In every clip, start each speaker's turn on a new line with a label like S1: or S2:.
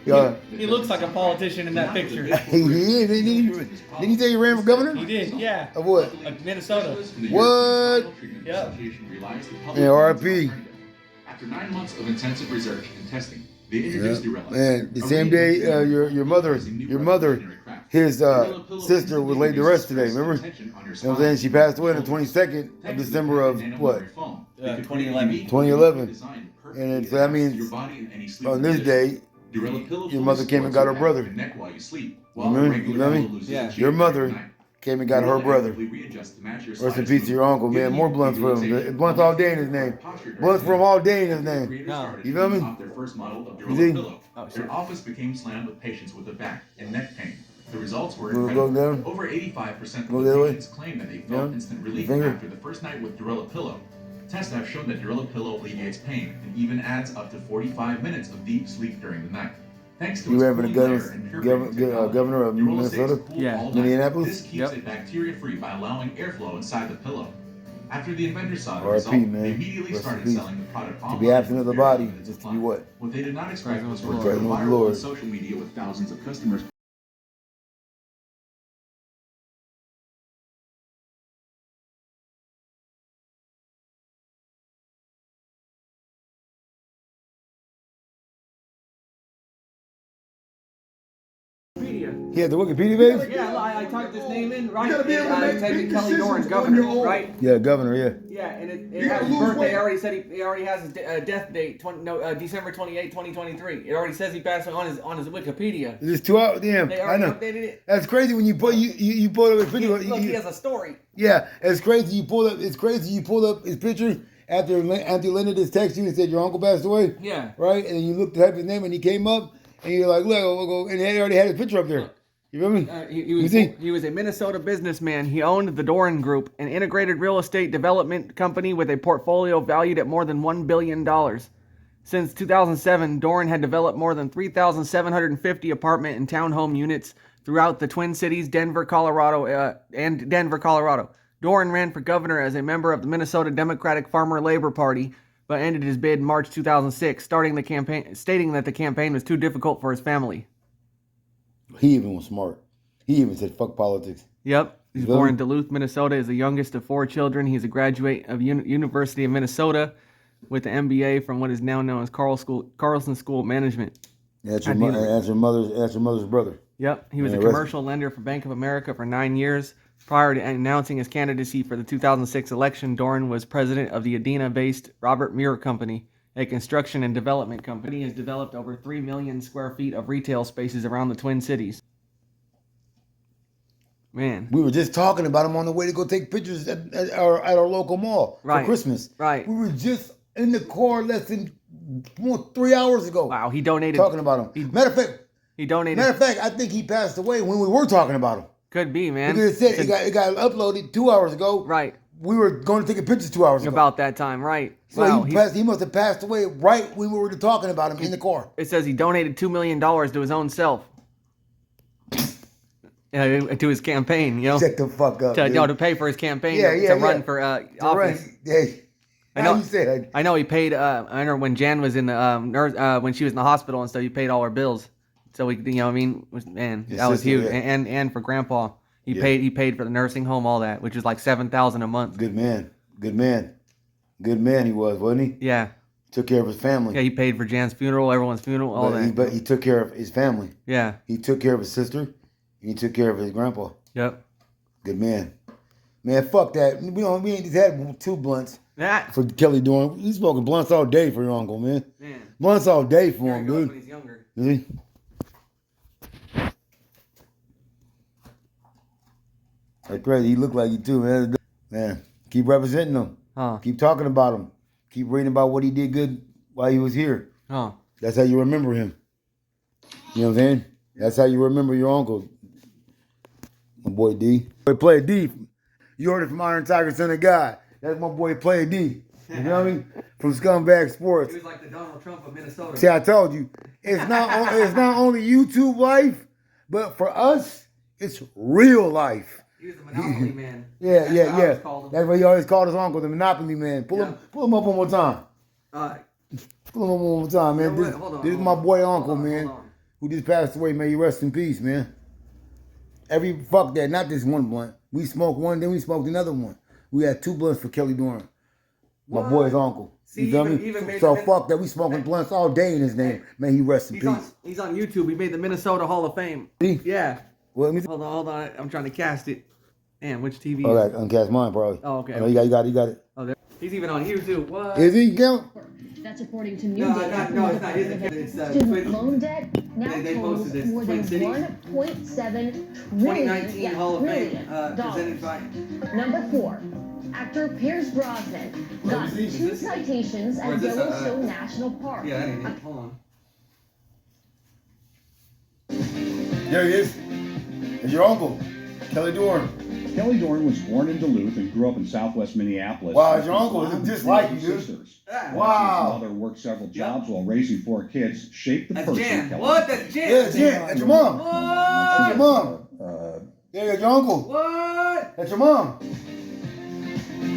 S1: Yeah.
S2: He looks like a politician in that picture.
S1: He is. Didn't he say he ran for governor?
S2: He did, yeah.
S1: Of what?
S2: Of Minnesota.
S1: What?
S2: Yep.
S1: Yeah, RP.
S3: After 9 months of intensive research and testing, they introduced Dorn.
S1: Man, the same day your mother, his sister was laid to rest today. Remember? You know what I'm saying? She passed away on the 22nd of December of what?
S2: 2011.
S1: 2011. And so that means on this day, your mother came and got her brother. Remember? You know me?
S2: Yeah.
S1: Your mother came and got her brother. Rest in peace to your uncle, man. More blunts for him. Blunts all day in his name. Blunts for him all day in his name.
S2: No.
S1: You feel me?
S3: You see? Their office became slammed with patients with a back and neck pain. The results were incredible. Over 85% of the patients claimed that they felt instant relief after the first night with Dorn pillow. Tests have shown that Dorn pillow alleviates pain and even adds up to 45 minutes of deep sleep during the night. Thanks to
S1: You ran for the governor of Minnesota?
S2: Yeah.
S1: Minneapolis?
S3: This keeps it bacteria-free by allowing airflow inside the pillow. After the inventors saw the
S1: RIP,
S3: result,
S1: man.
S3: they immediately
S1: Rest in
S3: started
S1: peace.
S3: selling the product online.
S1: To be absent of the body,
S3: within
S1: just to be
S3: month.
S1: what?
S3: What they did not expect was for it to
S1: Presence
S3: go
S1: of the
S3: viral
S1: Lord.
S3: on social media with thousands of customers.
S1: Yeah, the Wikipedia page?
S2: Yeah, I typed his name in, right?
S4: You gotta be able to make
S2: typed in
S4: big
S2: Kelly Dorn,
S4: decisions
S2: governor,
S4: on your own.
S2: right?
S1: Yeah, governor, yeah.
S2: Yeah, and it
S4: You
S2: has
S4: gotta
S2: his
S4: lose
S2: birthday.
S4: weight.
S2: I already said he already has his death date, December 28, 2023. It already says he passed away on his Wikipedia.
S1: It's 2 hours. Damn,
S2: They
S1: I
S2: already
S1: know.
S2: updated it.
S1: That's crazy when you pull you pull up his picture.
S2: Look, he has a story.
S1: Yeah, it's crazy. It's crazy. You pull up his picture after Linda just texted you and said your uncle passed away.
S2: Yeah.
S1: Right, and then you looked at his name and he came up and you're like, look, we'll go, and he already had his picture up there. You feel me?
S2: He was a Minnesota businessman. He owned the Dorn Group, an integrated real estate development company with a portfolio valued at more than $1 billion. Since 2007, Dorn had developed more than 3,750 apartment and townhome units throughout the Twin Cities, Denver, Colorado. Dorn ran for governor as a member of the Minnesota Democratic Farmer Labor Party, but ended his bid in March 2006, stating that the campaign was too difficult for his family.
S1: He even was smart. He even said, fuck politics.
S2: Yep. He's born in Duluth, Minnesota, is the youngest of 4 children. He's a graduate of University of Minnesota with an MBA from what is now known as Carlson School of Management.
S1: That's your mother's brother.
S2: Yep. He was a commercial lender for Bank of America for 9 years. Prior to announcing his candidacy for the 2006 election, Dorn was president of the Adena-based Robert Muir Company, a construction and development company. He has developed over 3 million square feet of retail spaces around the Twin Cities. Man.
S1: We were just talking about him on the way to go take pictures at our local mall for Christmas.
S2: Right.
S1: We were just in the car less than 3 hours ago.
S2: Wow, he donated.
S1: Talking about him. Matter of fact, I think he passed away when we were talking about him.
S2: Could be, man.
S1: Because it said it got uploaded 2 hours ago.
S2: Right.
S1: We were going to take a picture 2 hours ago.
S2: About that time, right.
S1: So
S2: wow,
S1: he must have passed away right when we were talking about him in the car.
S2: It says he donated $2 million to his own self. To his campaign, you know.
S1: Shut the fuck up.
S2: To pay for his campaign to run for office. I know he paid. I remember when Jan was in the nurse when she was in the hospital and stuff. He paid all her bills. So we, you know, what I mean, man, that was huge. Yeah. And for Grandpa, he paid for the nursing home, all that, which is like $7,000 a month.
S1: Good man. He was, wasn't he?
S2: Yeah.
S1: Took care of his family.
S2: Yeah, he paid for Jan's funeral, everyone's funeral, all that.
S1: But he took care of his family.
S2: Yeah.
S1: He took care of his sister. And he took care of his grandpa.
S2: Yep.
S1: Good man. Man, fuck that. We ain't just had 2 blunts. For Kelly Dorn. He's smoking blunts all day for your uncle, man. Blunts all day for him, dude.
S2: When he's younger.
S1: See? That's crazy. He looked like you too, man. Man, keep representing him.
S2: Huh.
S1: Keep talking about him. Keep reading about what he did good while he was here.
S2: Huh.
S1: That's how you remember him. You know what I'm saying? That's how you remember your uncle. My boy D. Play D. You heard it from Iron Tiger, Son of God. That's my boy Play D. You know what I mean? From Scumbag Sports.
S2: He was like the Donald Trump of Minnesota.
S1: See, I told you. It's not only YouTube life, but for us, it's real life.
S2: He was the Monopoly man.
S1: Yeah. That's what he always called his uncle, the Monopoly man. Pull him up one more time. Pull him up one more time, man. This is my boy uncle, man. who just passed away. May you rest in peace, man. Fuck that, not this one blunt. We smoked one, then we smoked another one. We had 2 blunts for Kelly Dorn, my boy's uncle.
S2: See,
S1: You feel me? So fuck that. We smoking blunts all day in his name. May he rest in peace.
S2: He's on YouTube. He made the Minnesota Hall of Fame. Yeah.
S1: Well,
S2: Hold on. I'm trying to cast it. Damn, which TV?
S1: Oh, that uncast mine probably.
S2: Oh, okay.
S1: Oh, you got it.
S2: Oh, there. He's even on YouTube. What?
S1: Is he count?
S4: That's according to new
S2: No,
S4: data.
S2: no, it's not. It's
S4: Student loan debt now
S2: they
S4: totals
S2: posted this.
S4: more than
S2: Twin Cities.
S4: $1.7 trillion.
S2: 2019 Hall of Fame presented by.
S4: Number 4. Actor Pierce Brosnan got 2 citations at Yellowstone National Park.
S2: Yeah, that ain't it. Hold on.
S1: There he is. It's your uncle, Kelly Dorn.
S5: Kelly Dorn was born in Duluth and grew up in southwest Minneapolis.
S1: Wow, it's your uncle. It's just like you, dude.
S5: Sisters.
S1: Wow.
S5: His mother worked several jobs while raising 4 kids, shaped the
S2: That's
S5: person
S2: Jan.
S5: Kelly
S2: What?
S5: became.
S2: That's Jan.
S1: Yeah, it's Jan. That's your mom.
S2: What?
S1: That's your mom. Yeah, that's your uncle.
S2: What?
S1: That's your mom.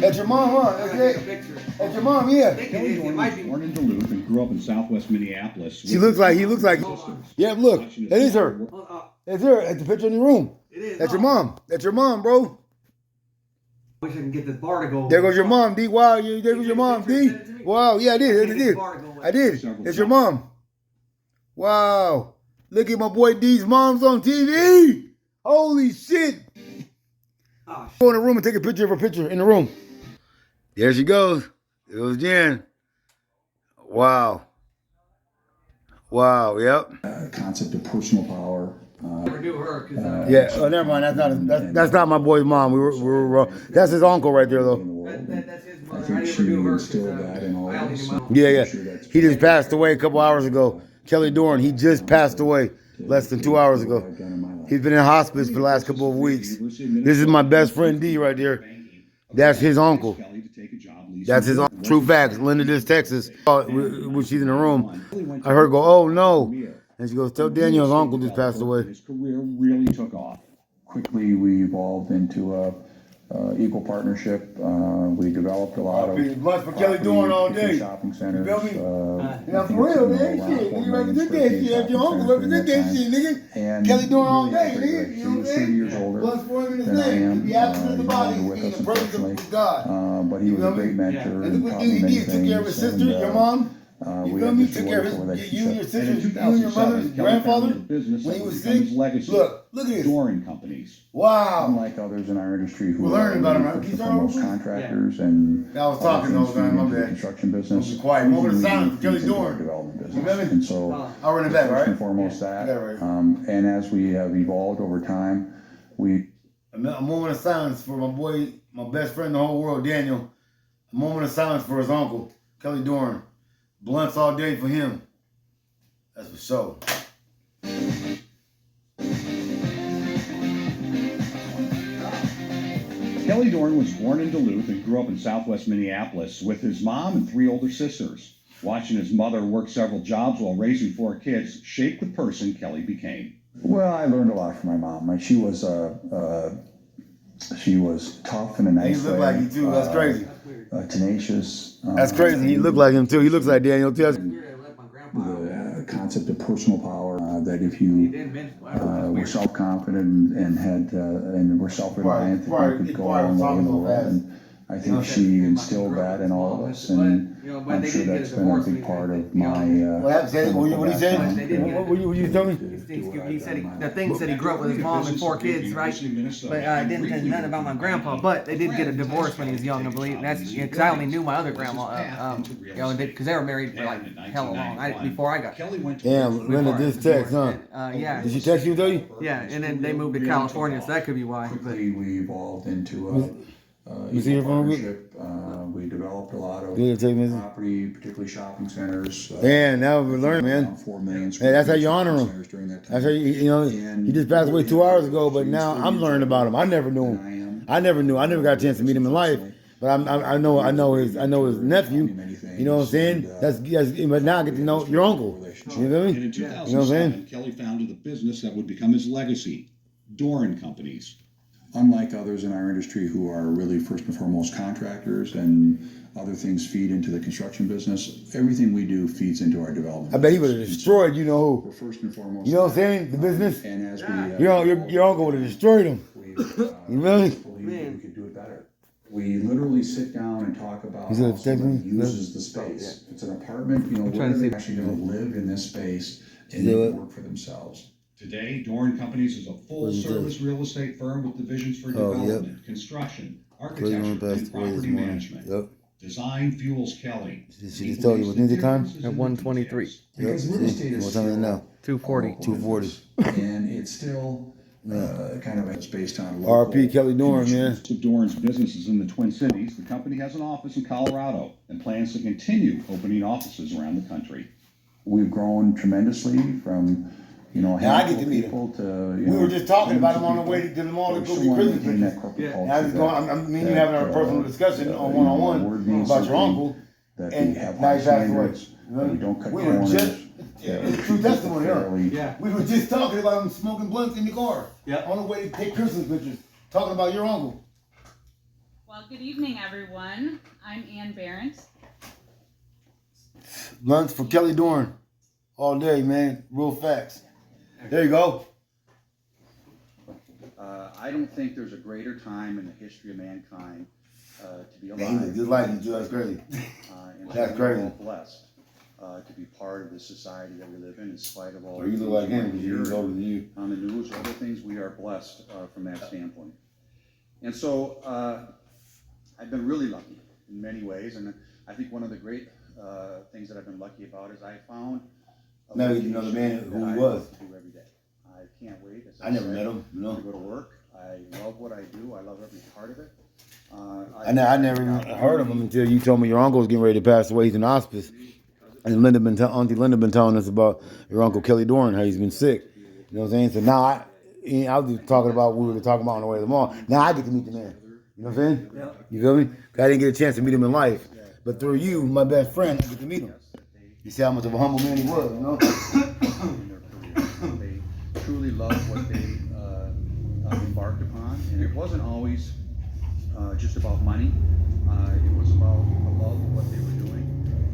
S1: That's your mom, huh?
S2: I
S1: That's
S2: gotta take a
S1: it.
S2: picture.
S1: That's your mom, yeah.
S2: I think it
S5: Kelly
S2: is. It
S5: Dorn
S2: might
S5: was
S2: be.
S5: born in Duluth and grew up in southwest Minneapolis.
S1: He looks like. Yeah, look. That is her. That's her. That's the picture in your room.
S2: It is.
S1: That's your mom. That's your mom, bro.
S2: Wish I can get this bar to go.
S1: There goes your mom, D. Wow, there goes your mom, D. Wow, yeah, I did. I did. It's your mom. Wow. Look at my boy D's mom's on TV. Holy shit. Go in the room and take a picture of her picture in the room. There she goes. It was Jen. Wow. Wow, yep.
S6: Concept of personal power.
S2: Never knew her.
S1: Yeah, oh, never mind. That's not my boy's mom. We were wrong. That's his uncle right there, though.
S2: That's his
S6: I
S2: mother. I
S6: think
S2: never
S6: she
S2: knew her.
S6: instilled that in all
S2: I
S6: of
S2: only
S6: us.
S2: knew my own.
S1: Yeah. He just passed away a couple hours ago. Kelly Dorn, he just passed away less than 2 hours ago. He's been in hospice for the last couple of weeks. This is my best friend D right there. That's his uncle. That's his uncle. True facts. Linda, this Texas. When she's in the room, I heard her go, "Oh no," and she goes, "Tell Daniel's uncle just passed away."
S5: His career really took off.
S6: Quickly, we evolved into a equal partnership. We developed a lot of
S1: Blunts for Kelly Dorn all day.
S6: shopping centers.
S1: You feel me? Yeah,
S6: I
S1: for
S6: think
S1: real,
S6: it's
S1: man.
S6: around
S1: Shit,
S6: 4
S1: nigga,
S6: million
S1: represent
S6: square
S1: that
S6: feet
S1: shit. If your
S6: shopping
S1: uncle
S6: centers
S1: represent
S6: during
S1: that
S6: that
S1: shit, nigga.
S6: And
S1: Kelly Dorn all
S6: really
S1: day,
S6: had great
S1: nigga.
S6: legs.
S1: You know what I'm
S6: He was 30
S1: saying?
S6: years older
S1: Blunts for him in his
S6: than I
S1: name.
S6: am.
S1: Be absent in the
S6: He's
S1: body.
S6: no longer with
S1: He's
S6: us,
S1: in the presence
S6: unfortunately.
S1: of God.
S6: But he was a great mentor
S1: And
S6: and
S1: look what
S6: taught me
S1: he
S6: many
S1: did. Took care of his
S6: things.
S1: sister, your mom.
S6: We
S1: You feel
S6: had
S1: me?
S6: this
S1: Took care of
S6: wonderful
S1: you and your
S6: relationship.
S1: sister,
S5: And in
S1: you and your mother's
S5: 2007, Kelly
S1: grandfather
S5: founded a business
S1: when he
S5: that
S1: was
S5: would become
S1: sick.
S5: his legacy.
S1: Look at this.
S5: Dorn Companies.
S1: Wow.
S6: Unlike others in our industry who
S1: We're learning about him, right?
S6: first
S1: Keep
S6: and
S1: talking,
S6: foremost
S1: please.
S6: contractors and
S1: I was talking
S6: other
S1: the whole time, my
S6: things
S1: bad.
S6: in the construction business.
S1: Be quiet. Moment of
S6: we
S1: silence,
S6: moved
S1: Kelly
S6: into our
S1: Dorn.
S6: development
S1: You
S6: business.
S1: feel me?
S6: And so
S1: I'll run it back,
S6: first
S1: right?
S6: and foremost that.
S1: Yeah, right.
S6: And as we have evolved over time, we
S1: A moment of silence for my boy, my best friend in the whole world, Daniel. A moment of silence for his uncle, Kelly Dorn. Blunts all day for him. That's for sure.
S5: Kelly Dorn was born in Duluth and grew up in southwest Minneapolis with his mom and 3 older sisters. Watching his mother work several jobs while raising 4 kids shaped the person Kelly became.
S6: Well, I learned a lot from my mom. She was tough in a nice
S1: He look
S6: way.
S1: like you too. That's crazy.
S6: Tenacious.
S1: That's crazy. He look like him too. He looks like Daniel too.
S6: The concept of personal power. That if you were self-confident and were self-reliant, that you could go a long way in the world. And I think she instilled that in all of us, and I'm sure that's been a big part of my.
S1: What happened? What did he say? What you telling me?
S2: He said the thing said he grew up with his mom and 4 kids, right? But it didn't say nothing about my grandpa. But they did get a divorce when he was young, I believe. And that's because I only knew my other grandma, because they were married for like hella long before I got.
S1: Damn, Linda, this text, huh?
S2: Yeah.
S1: Did she text you, tell you?
S2: Yeah, and then they moved to California, so that could be why. But
S6: Quickly, we evolved into a
S1: You see your phone?
S6: partnership. We developed a lot of
S1: Did it take me?
S6: property, particularly shopping centers.
S1: Man, now we're learning, man.
S6: 4 million
S1: Hey, that's how you honor him.
S6: centers during that time.
S1: That's how he just passed away 2 hours ago, but now I'm learning about him. I never knew him. I never got a chance to meet him in life, but I know his nephew. You know what I'm saying? But now I get to know your uncle. You feel me?
S5: And in
S1: You know what I'm
S5: 2007,
S1: saying?
S5: Kelly founded a business that would become his legacy, Dorn Companies.
S6: unlike others in our industry who are really first and foremost contractors and other things feed into the construction business, everything we do feeds into our development.
S1: I bet he would have destroyed, you know
S6: We're
S1: who.
S6: first and foremost.
S1: You know what I'm saying? The business.
S6: And as
S1: Your uncle would have destroyed him.
S6: we
S1: really?
S6: believe that we could do it better. We literally sit down and talk about
S1: Is it
S6: how somebody
S1: technically?
S6: uses the space. It's an apartment, you know, where they're actually gonna live in this space and
S1: Do
S6: make
S1: it.
S6: work for themselves.
S5: Today, Dorn Companies is a full-service real estate firm with divisions for development, construction, architecture, and property management.
S1: Yep.
S5: Design fuels Kelly.
S1: She just told you, what's the time?
S2: At 1:23.
S6: Because real estate is
S1: What time is it
S6: still
S1: now?
S2: 2:40.
S1: 2:40.
S6: and it's still kind of it's based on local
S1: R.P. Kelly Dorn, man.
S5: Of Dorn's businesses in the Twin Cities, the company has an office in Colorado and plans to continue opening offices around the country.
S6: We've grown tremendously from, you know,
S1: Yeah, I get
S6: handful
S1: to
S6: of
S1: meet him.
S6: people to,
S1: We were just talking about him on the way to the mall to go get Christmas pictures. And I was going, I mean, you having a personal discussion on one-on-one about your uncle, and now he passed away.
S6: We don't cut
S1: We were
S6: corners.
S1: just, it's true testimony, huh?
S2: Yeah.
S1: We were just talking about him smoking blunts in the car.
S2: Yeah.
S1: On the way to take Christmas pictures, talking about your uncle.
S7: Well, good evening, everyone. I'm Ann Barrett.
S1: Blunts for Kelly Dorn. All day, man. Real facts. There you go.
S8: I don't think there's a greater time in the history of mankind to be alive.
S1: Man, he look just like you, Joe. That's crazy.
S8: And
S1: That's
S8: so
S1: crazy.
S8: we're all blessed to be part of the society that we live in spite of all.
S1: Or you look like him because he's older than you.
S8: On the news, other things, we are blessed from that standpoint. And so I've been really lucky in many ways, and I think one of the great things that I've been lucky about is I found a
S1: Now you know the man
S8: vocation
S1: who
S8: that
S1: he
S8: I
S1: was.
S8: love to do every day. I can't wait. As
S1: I never
S8: said,
S1: met him, you know.
S8: to go to work. I love what I do. I love every part of it.
S1: I never even heard of him until you told me your uncle was getting ready to pass away. He's in hospice. And Auntie Linda been telling us about your uncle Kelly Dorn, how he's been sick. You know what I'm saying? So now I was just talking about what we were talking about on the way to the mall. Now I get to meet the man. You know what I'm saying? Yeah. You feel me? 'Cause I didn't get a chance to meet him in life. But through you, my best friend, I get to meet him. You see how much of a humble man he was, you know?
S8: In their career. They truly loved what they embarked upon, and it wasn't always just about money. It was about the love of what they were doing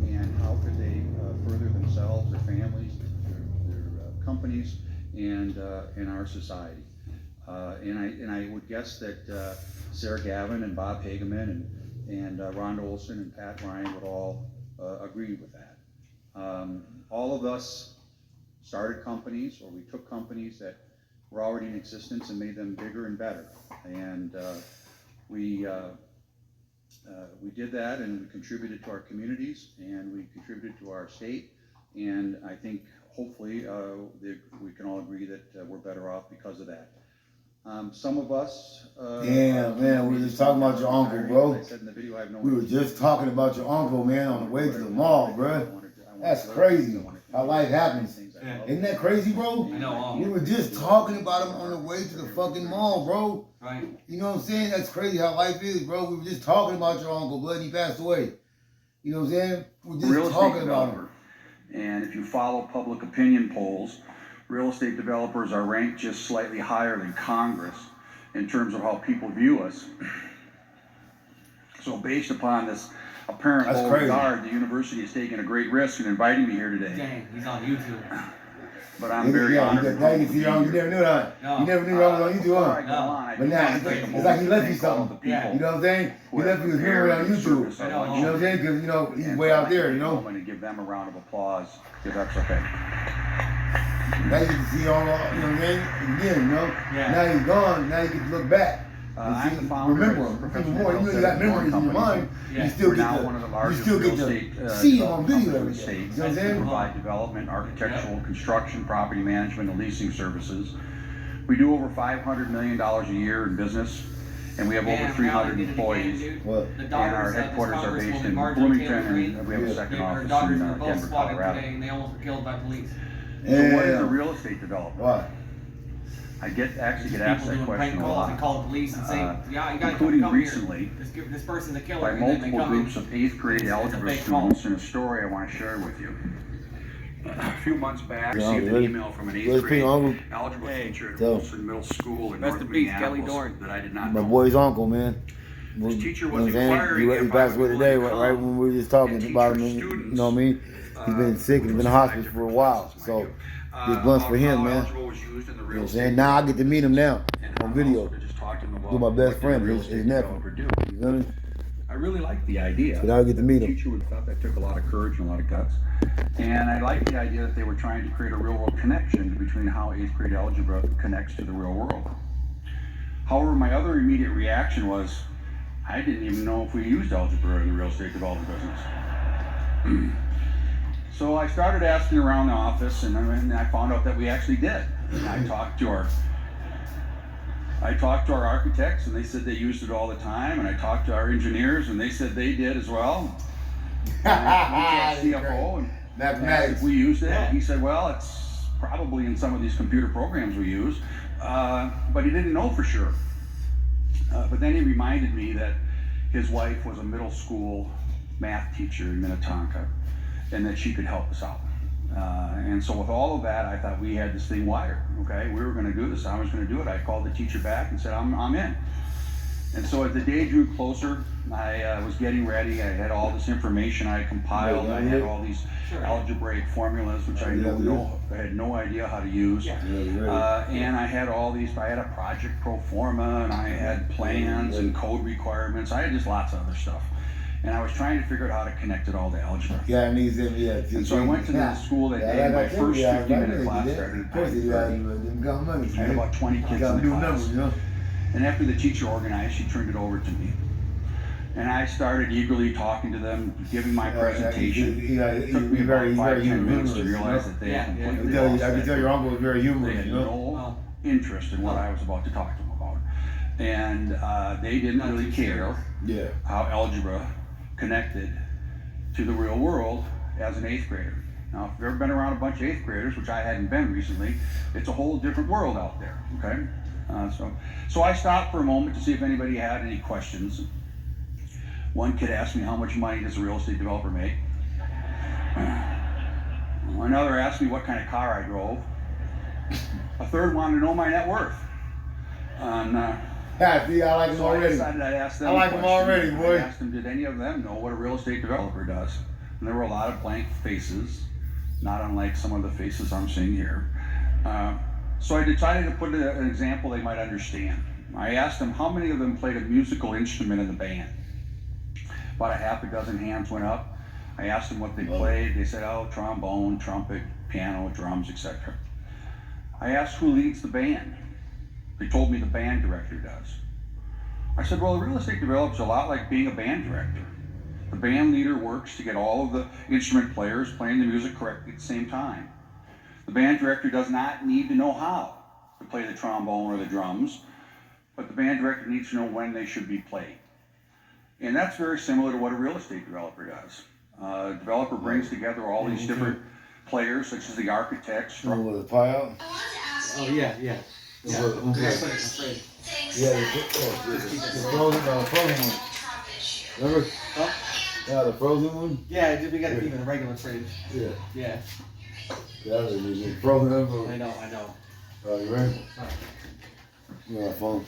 S8: and how could they further themselves, their families, their companies, and our society. And I would guess that Sarah Gavin and Bob Hageman and Rhonda Olson and Pat Ryan would all agree with that. All of us started companies, or we took companies that were already in existence and made them bigger and better. And we did that, and we contributed to our communities, and we contributed to our state. And I think hopefully we can all agree that we're better off because of that. Some of us.
S1: Damn, man, we were just talking about your uncle, bro.
S8: As I said in the video, I have no
S1: We were just talking about your uncle, man, on the way to the mall, bro. That's crazy how life happens. Isn't that crazy, bro?
S2: I know.
S1: We were just talking about him on the way to the fucking mall, bro.
S2: Right.
S1: You know what I'm saying? That's crazy how life is, bro. We were just talking about your uncle, but he passed away. You know what I'm saying? We were
S8: Real
S1: just
S8: estate
S1: talking about him.
S8: developer. And if you follow public opinion polls, real estate developers are ranked just slightly higher than Congress in terms of how people view us. So based upon this apparent
S1: That's
S8: low
S1: crazy.
S8: regard, the university has taken a great risk in inviting me here today.
S2: Dang, he's on YouTube.
S8: But I'm very honored.
S1: Now you can see your uncle. You never knew that.
S2: No.
S1: You never knew your uncle was on YouTube,
S8: Before I
S1: huh?
S8: go on, I
S1: But
S8: do
S1: now,
S8: want
S1: it's
S8: to take a
S1: like
S8: moment
S1: he
S8: to
S1: left you
S8: thank all of the
S1: something.
S8: people
S1: You know what I'm saying? He
S8: who have
S1: left you his memory
S8: prepared
S1: on
S8: in
S1: YouTube.
S8: service of
S2: I know.
S8: our
S1: You know what I'm saying? Because, you know, he's
S8: And
S1: way
S8: I'd
S1: out
S8: like to
S1: there,
S8: take
S1: you
S8: a
S1: know?
S8: moment and give them a round of applause, if that's okay.
S1: Now you get to see all, you know what I'm saying? Again, you know?
S2: Yeah.
S1: Now he's gone, now you get to look back. And
S8: I'm
S1: see,
S8: the founder
S1: remember
S8: of
S1: him.
S8: Professional
S1: Even more, you know you got
S8: Development
S1: memories in your mind.
S2: Yeah.
S1: You still
S8: We're
S1: get
S8: now
S1: to,
S8: one of the
S1: you
S8: largest
S1: still
S8: real
S1: get
S8: estate
S1: to see him on video
S8: development
S1: every
S8: companies
S1: day.
S8: in
S1: You
S8: the
S1: know what I'm
S8: state. We
S1: saying?
S8: provide development, architectural, construction, property management, and leasing services. We do over $500 million a year in business, and we have over 300 employees.
S1: What?
S2: The
S8: And
S2: daughters
S8: our
S2: of this
S8: headquarters are
S2: congresswoman,
S8: based in
S2: Marjorie
S8: Bloomington,
S2: Taylor Greene.
S8: and we have a second
S2: Her
S8: office
S2: daughters
S8: in
S2: were both
S8: Denver,
S2: spotted
S8: Colorado.
S2: today, and they almost were killed by police.
S8: So what is
S1: Yeah.
S8: a real estate developer?
S1: Why?
S8: I actually get
S2: People
S8: asked that
S2: doing prank
S8: question a
S2: calls and
S8: lot,
S2: call the police and say, yeah, you gotta
S8: including
S2: come
S8: recently
S2: here. This person's a killer.
S8: by
S2: and then they
S8: multiple
S2: come in.
S8: groups of 8th grade
S2: It's a
S8: algebra
S2: fake call.
S8: students in a story I want to share with you. A few months back,
S1: Yeah,
S8: received an
S1: really?
S8: email from an
S1: Where's
S8: 8th grade
S1: Uncle?
S8: algebra teacher at
S1: Tell.
S8: Wilson Middle School in
S2: Rest
S8: North
S2: in peace, Kelly
S8: Minneapolis
S2: Dorn.
S8: that I did not
S1: My
S8: know.
S1: boy's uncle, man.
S8: This teacher
S1: You know
S8: was
S1: what I'm saying?
S8: inquiring
S1: He
S8: if I
S1: passed away
S8: would be
S1: today,
S8: willing to
S1: right
S8: come
S1: when we were just talking
S8: and
S1: about him.
S8: teach her
S1: You
S8: students,
S1: know what I mean? He's been sick and been in the hospital for a while. So this blunt's for him, man. You know what I'm saying? Now I get to meet him now on video. Do my best friend, his nephew. You feel me?
S8: I really liked the idea.
S1: So now I get to meet him.
S8: The teacher would have thought that took a lot of courage and a lot of guts. And I liked the idea that they were trying to create a real world connection between how 8th grade algebra connects to the real world. However, my other immediate reaction was, I didn't even know if we used algebra in the real estate development business. So I started asking around the office, and I found out that we actually did. And I talked to our architects, and they said they used it all the time, and I talked to our engineers, and they said they did as well. And I went to our CFO and asked if we used it. And he said, well, it's probably in some of these computer programs we use, but he didn't know for sure. But then he reminded me that his wife was a middle school math teacher in Minnetonka, and that she could help us out. And so with all of that, I thought we had this thing wired, okay? We were gonna do this, I was gonna do it. I called the teacher back and said, I'm in. And so as the day drew closer, I was getting ready. I had all this information I compiled. I had all these algebraic formulas, which I had no idea how to use. And I had all these, I had a project pro forma, and I had plans and code requirements. I had just lots of other stuff. And I was trying to figure out how to connect it all to algebra. And so I went to the school that day. My first 50-minute class started at 9:30. I had about 20 kids in the class. And after the teacher organized, she turned it over to me. And I started eagerly talking to them, giving my presentation. It took me about 5-10 minutes to realize that they had completely lost
S1: I can tell your uncle was very
S8: They
S1: humorous,
S8: had
S1: you know?
S8: no interest in what I was about to talk to them about. And they didn't really care how algebra connected to the real world as an 8th grader. Now, if you've ever been around a bunch of 8th graders, which I hadn't been recently, it's a whole different world out there, okay? So I stopped for a moment to see if anybody had any questions. One kid asked me, how much money does a real estate developer make? Another asked me what kind of car I drove. A third wanted to know my net worth.
S1: See, I like him
S8: So I
S1: already.
S8: decided I'd ask them
S1: I like him
S8: a question.
S1: already, boy.
S8: I asked them, did any of them know what a real estate developer does? And there were a lot of blank faces, not unlike some of the faces I'm seeing here. So I decided to put an example they might understand. I asked them how many of them played a musical instrument in the band. About a half a dozen hands went up. I asked them what they played. They said, oh, trombone, trumpet, piano, drums, etc. I asked who leads the band. They told me the band director does. I said, well, a real estate developer is a lot like being a band director. The band leader works to get all of the instrument players playing the music correctly at the same time. The band director does not need to know how to play the trombone or the drums, but the band director needs to know when they should be played. And that's very similar to what a real estate developer does. A developer brings together all these different players, such as the architects.
S1: With a pie out?
S2: Oh, yeah.
S1: Yeah, the frozen one. Remember?
S2: Huh?
S1: Yeah, the frozen one?
S2: Yeah, we gotta keep it in a regular fridge.
S1: Yeah.
S2: Yeah.
S1: Yeah, the frozen one.
S2: I know.
S1: Oh, you ready? You got a phone?